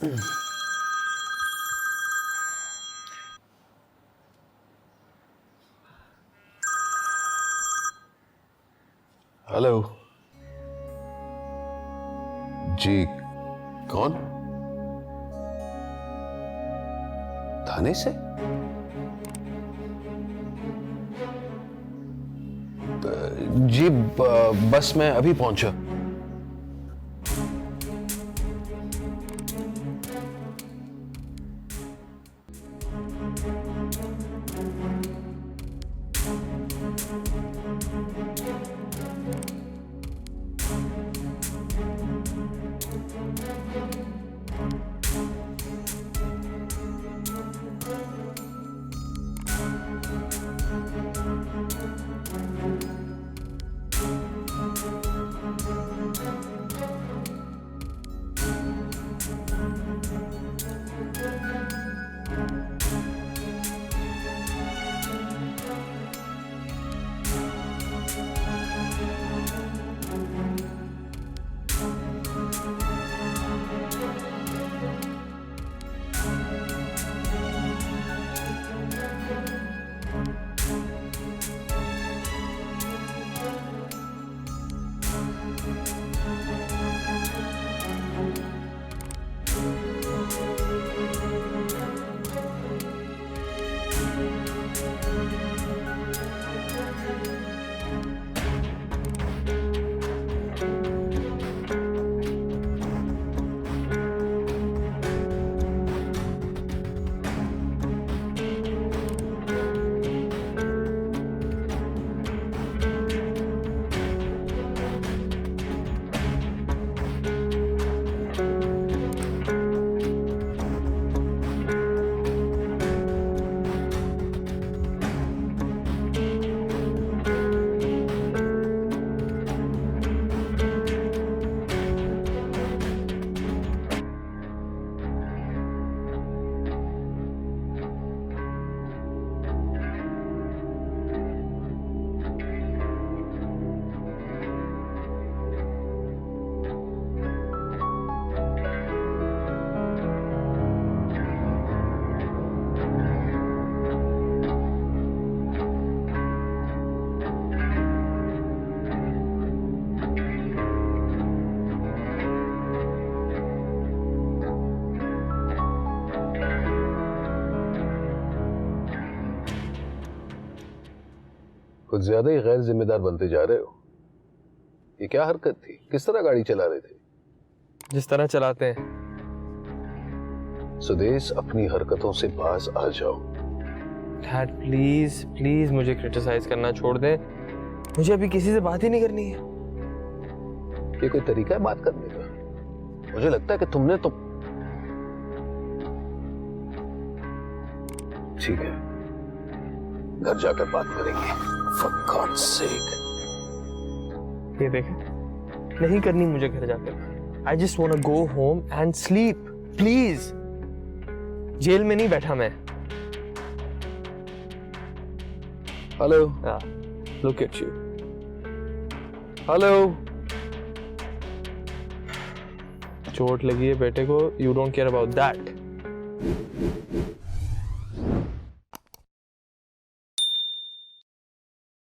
Hello जी, कौन? थाने से? जी बस में अभी पहुंचा। कुछ ज्यादा ही गैर जिम्मेदार बनते जा रहे हो। ये क्या हरकत थी? किस तरह गाड़ी चला रहे थे? जिस तरह चलाते हैं। सुदेश, अपनी हरकतों से बाज आ जाओ। डैड प्लीज प्लीज मुझे क्रिटिसाइज करना छोड़ दे। मुझे अभी किसी से बात ही नहीं करनी है। ये कोई तरीका है बात करने का? मुझे लगता है कि तुमने तो ठीक है, घर जाकर बात करेंगे। For God's sake. ये देखे, नहीं करनी मुझे घर जाकर। I just wanna go home and sleep, please. Jail में नहीं बैठा मैं। Hello. Look at you. Hello. चोट लगी है बेटे को। You don't care about that.